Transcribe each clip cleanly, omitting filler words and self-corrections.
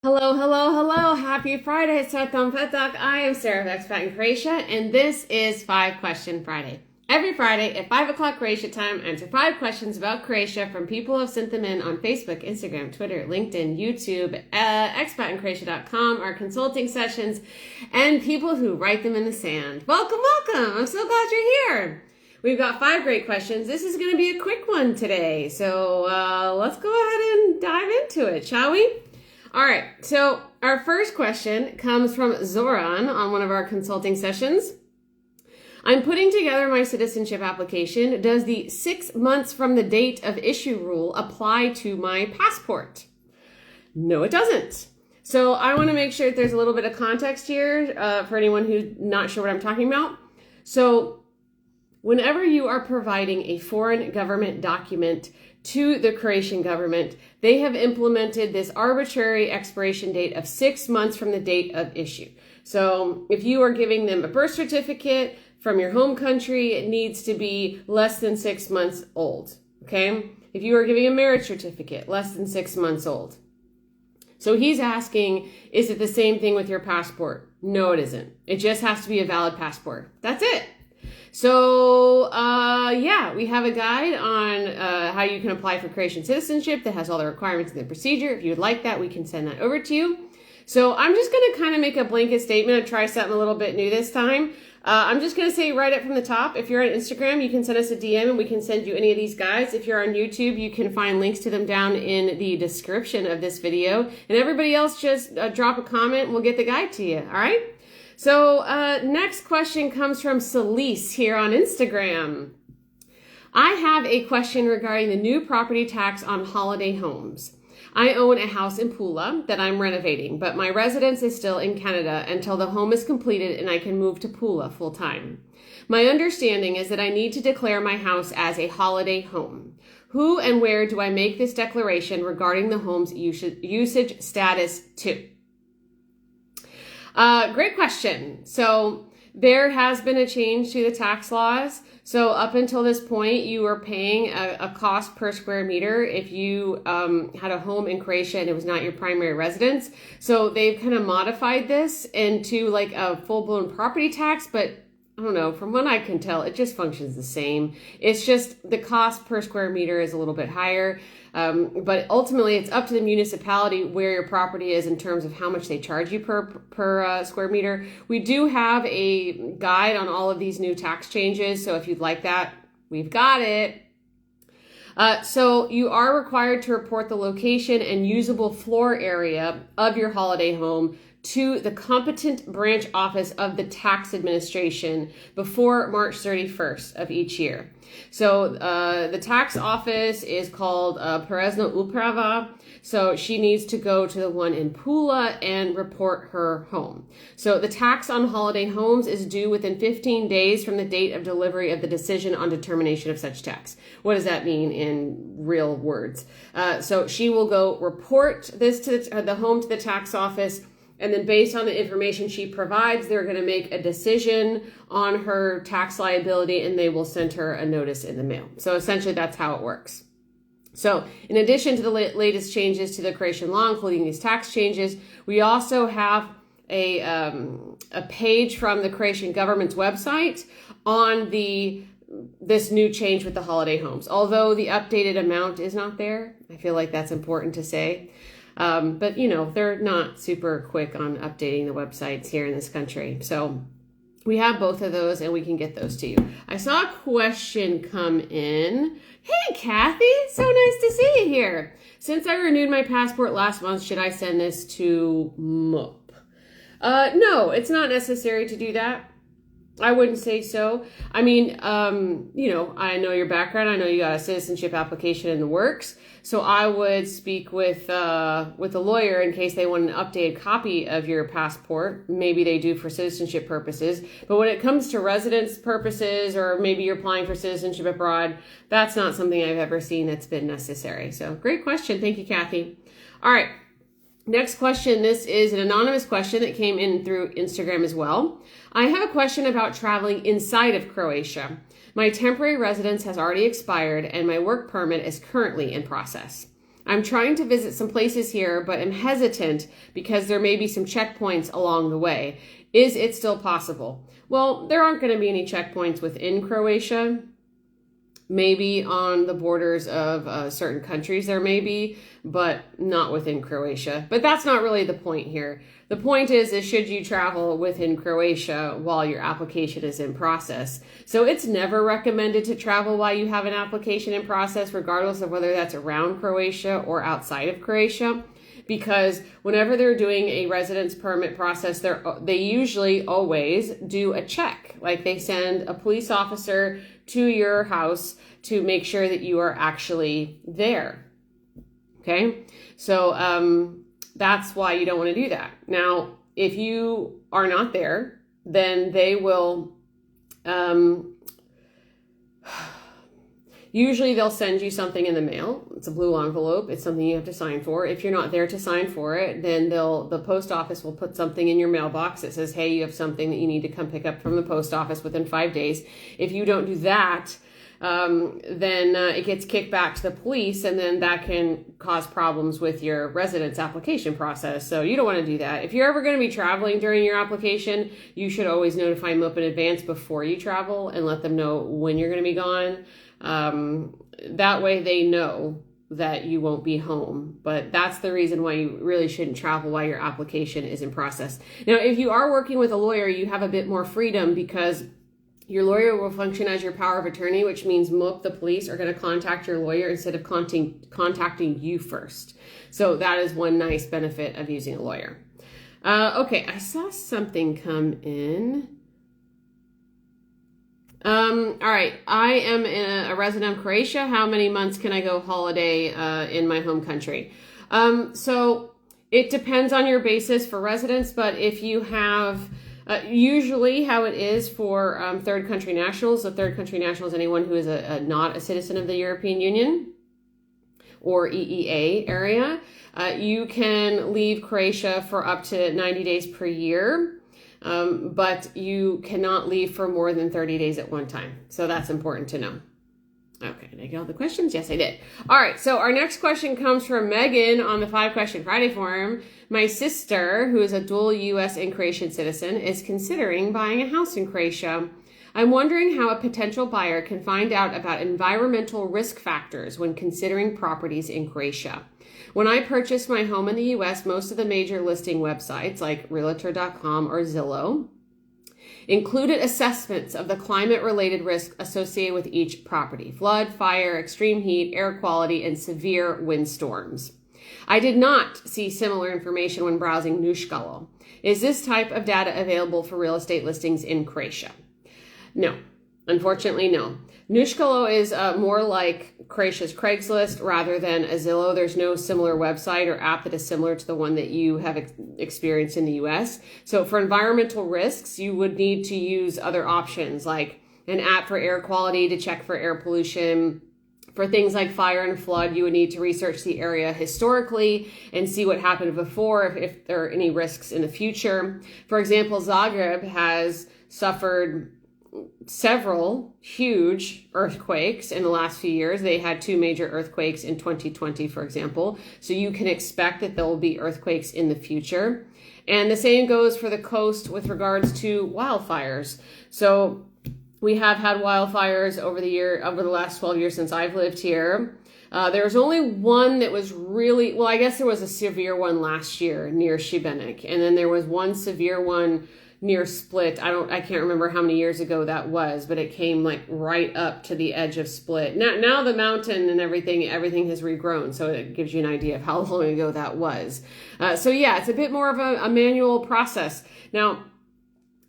Hello, hello, hello. Happy Friday. Sretan Petak. I am Sarah of Expat in Croatia, and this is 5 Question Friday. Every Friday at 5 o'clock Croatia time, I answer 5 questions about Croatia from people who have sent them in on Facebook, Instagram, Twitter, LinkedIn, YouTube, expatinCroatia.com, our consulting sessions, and people who write them in the sand. Welcome, welcome. I'm so glad you're here. We've got 5 great questions. This is going to be a quick one today, so let's go ahead and dive into it, shall we? All right, so our first question comes from Zoran on one of our consulting sessions. I'm putting together my citizenship application. Does the 6 months from the date of issue rule apply to my passport? No, it doesn't. So I want to make sure that there's a little bit of context here for anyone who's not sure what I'm talking about. So whenever you are providing a foreign government document to the Croatian government, they have implemented this arbitrary expiration date of 6 months from the date of issue. So if you are giving them a birth certificate from your home country, it needs to be less than 6 months old, okay? If you are giving a marriage certificate, less than 6 months old. So he's asking, is it the same thing with your passport? No, it isn't. It just has to be a valid passport. That's it. So, yeah, we have a guide on how you can apply for Croatian citizenship that has all the requirements and the procedure. If you would like that, we can send that over to you. So I'm just going to kind of make a blanket statement and try something a little bit new this time. I'm just going to say right up from the top, if you're on Instagram, you can send us a DM and we can send you any of these guides. If you're on YouTube, you can find links to them down in the description of this video. And everybody else, just drop a comment and we'll get the guide to you, all right? So next question comes from Celise here on Instagram. I have a question regarding the new property tax on holiday homes. I own a house in Pula that I'm renovating, but my residence is still in Canada until the home is completed and I can move to Pula full time. My understanding is that I need to declare my house as a holiday home. Who and where do I make this declaration regarding the home's usage status to? Great question. So there has been a change to the tax laws. So up until this point, you were paying a cost per square meter if you had a home in Croatia and it was not your primary residence. So they've kind of modified this into like a full-blown property tax, but I don't know, from what I can tell, it just functions the same. It's just the cost per square meter is a little bit higher. But ultimately, it's up to the municipality where your property is in terms of how much they charge you per square meter. We do have a guide on all of these new tax changes. So if you'd like that, we've got it. So you are required to report the location and usable floor area of your holiday home to the competent branch office of the tax administration before March 31st of each year. So the tax office is called Porezna Uprava. So she needs to go to the one in Pula and report her home. So the tax on holiday homes is due within 15 days from the date of delivery of the decision on determination of such tax. What does that mean in real words? So she will go report this to the home to the tax office. And then based on the information she provides, they're going to make a decision on her tax liability and they will send her a notice in the mail. So essentially that's how it works. So in addition to the latest changes to the Croatian law, including these tax changes, we also have a page from the Croatian government's website on this new change with the holiday homes. Although the updated amount is not there, I feel like that's important to say. But, you know, they're not super quick on updating the websites here in this country. So we have both of those and we can get those to you. I saw a question come in. Hey, Kathy, so nice to see you here. Since I renewed my passport last month, should I send this to MUP? No, it's not necessary to do that. I wouldn't say so. I mean, you know, I know your background. I know you got a citizenship application in the works. So I would speak with a lawyer in case they want an updated copy of your passport. Maybe they do for citizenship purposes. But when it comes to residence purposes, or maybe you're applying for citizenship abroad, that's not something I've ever seen that's been necessary. So great question. Thank you, Kathy. All right. Next question. This is an anonymous question that came in through Instagram as well. I have a question about traveling inside of Croatia. My temporary residence has already expired and my work permit is currently in process. I'm trying to visit some places here, but am hesitant because there may be some checkpoints along the way. Is it still possible? Well, there aren't going to be any checkpoints within Croatia. Maybe on the borders of certain countries there may be, but not within Croatia. But that's not really the point here. The point is should you travel within Croatia while your application is in process. So it's never recommended to travel while you have an application in process, regardless of whether that's around Croatia or outside of Croatia. Because whenever they're doing a residence permit process, they usually always do a check. Like they send a police officer to your house to make sure that you are actually there. Okay, so that's why you don't want to do that. Now, if you are not there, then they will usually they'll send you something in the mail. It's a blue envelope. It's something you have to sign for. If you're not there to sign for it, then the post office will put something in your mailbox that says, hey, you have something that you need to come pick up from the post office within 5 days. If you don't do that, then it gets kicked back to the police, and then that can cause problems with your residence application process. So you don't want to do that. If you're ever going to be traveling during your application, you should always notify them up in advance before you travel and let them know when you're going to be gone. That way they know that you won't be home, but that's the reason why you really shouldn't travel while your application is in process. Now, if you are working with a lawyer, you have a bit more freedom because your lawyer will function as your power of attorney, which means MOP, the police, are going to contact your lawyer instead of contacting you first. So that is one nice benefit of using a lawyer. Okay, I saw something come in. All right. I am a resident of Croatia. How many months can I go holiday in my home country? So it depends on your basis for residence, but if you have usually how it is for third country nationals, so third country national is anyone who is not a citizen of the European Union or EEA area, you can leave Croatia for up to 90 days per year. But you cannot leave for more than 30 days at one time. So that's important to know. Okay, did I get all the questions? Yes, I did. All right, so our next question comes from Megan on the 5 Question Friday forum. My sister, who is a dual U.S. and Croatian citizen, is considering buying a house in Croatia. I'm wondering how a potential buyer can find out about environmental risk factors when considering properties in Croatia. When I purchased my home in the U.S., most of the major listing websites like Realtor.com or Zillow included assessments of the climate-related risk associated with each property: flood, fire, extreme heat, air quality, and severe windstorms. I did not see similar information when browsing Nuškalo. Is this type of data available for real estate listings in Croatia? No, unfortunately, no. Nuškalo is more like Croatia's Craigslist rather than a Zillow. There's no similar website or app that is similar to the one that you have experienced in the U.S. So for environmental risks, you would need to use other options like an app for air quality to check for air pollution. For things like fire and flood, you would need to research the area historically and see what happened before, if there are any risks in the future. For example, Zagreb has suffered several huge earthquakes in the last few years. They had 2 major earthquakes in 2020, for example. So you can expect that there will be earthquakes in the future. And the same goes for the coast with regards to wildfires. So we have had wildfires over the last 12 years since I've lived here. There was only one that was really, well, I guess there was a severe one last year near Šibenik. And then there was one severe one near Split. I can't remember how many years ago that was, but it came like right up to the edge of Split. Now the mountain and everything has regrown, so it gives you an idea of how long ago that was. So yeah, it's a bit more of a manual process. Now,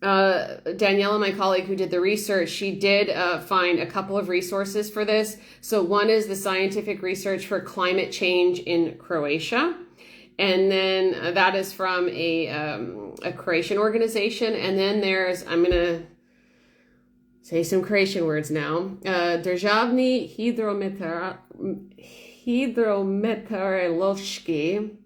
Daniela, my colleague who did the research, she did find a couple of resources for this. So one is the scientific research for climate change in Croatia. And then that is from a Croatian organization. And then there's, I'm going to say some Croatian words now. Državni hidrometeorološki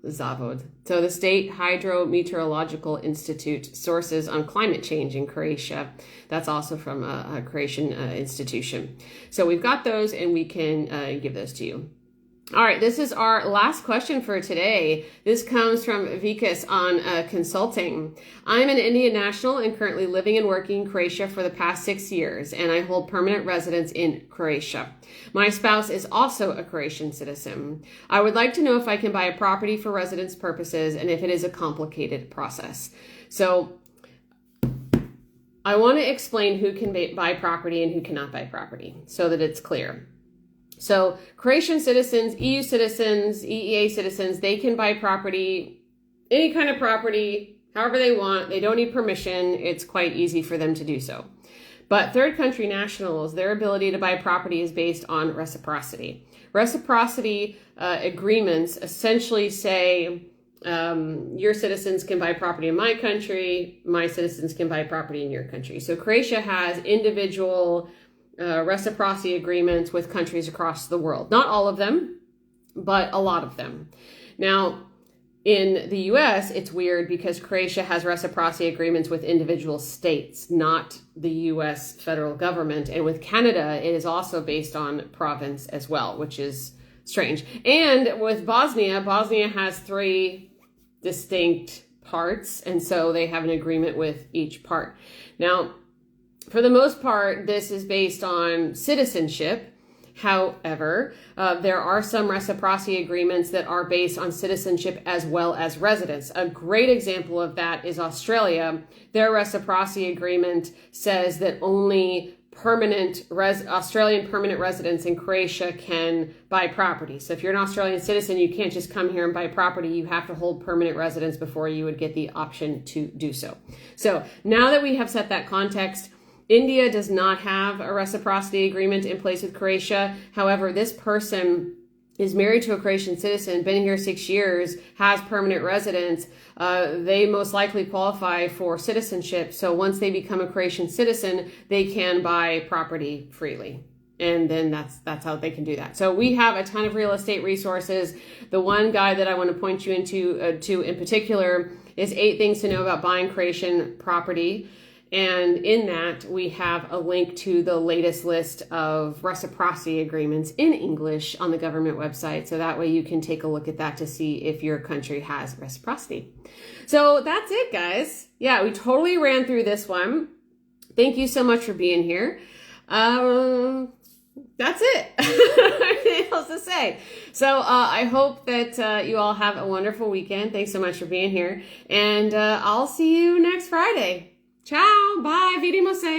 zavod. So the State Hydrometeorological Institute, sources on climate change in Croatia. That's also from a Croatian institution. So we've got those and we can give those to you. All right, this is our last question for today. This comes from Vikas on consulting. I'm an Indian national and currently living and working in Croatia for the past 6 years, and I hold permanent residence in Croatia. My spouse is also a Croatian citizen. I would like to know if I can buy a property for residence purposes and if it is a complicated process. So I want to explain who can buy property and who cannot buy property so that it's clear. So Croatian citizens, EU citizens, EEA citizens, they can buy property, any kind of property, however they want. They don't need permission. It's quite easy for them to do so. But third country nationals, their ability to buy property is based on reciprocity. Reciprocity agreements essentially say your citizens can buy property in my country, my citizens can buy property in your country. So Croatia has individual reciprocity agreements with countries across the world. Not all of them, but a lot of them. Now, in the US, it's weird because Croatia has reciprocity agreements with individual states, not the US federal government. And with Canada, it is also based on province as well, which is strange. And with Bosnia, Bosnia has 3 distinct parts, and so they have an agreement with each part. Now, for the most part, this is based on citizenship. However, there are some reciprocity agreements that are based on citizenship as well as residence. A great example of that is Australia. Their reciprocity agreement says that only Australian permanent residents in Croatia can buy property. So if you're an Australian citizen, you can't just come here and buy property. You have to hold permanent residence before you would get the option to do so. So now that we have set that context, India does not have a reciprocity agreement in place with Croatia. However, this person is married to a Croatian citizen, been here 6 years, has permanent residence. They most likely qualify for citizenship. So once they become a Croatian citizen, they can buy property freely. And then that's how they can do that. So we have a ton of real estate resources. The one guide that I want to point you into in particular is 8 things to know about buying Croatian property. And in that, we have a link to the latest list of reciprocity agreements in English on the government website. So that way you can take a look at that to see if your country has reciprocity. So that's it, guys. Yeah, we totally ran through this one. Thank you so much for being here. That's it. Anything else to say? So I hope that you all have a wonderful weekend. Thanks so much for being here. And I'll see you next Friday. Ciao, bye, vidimo se.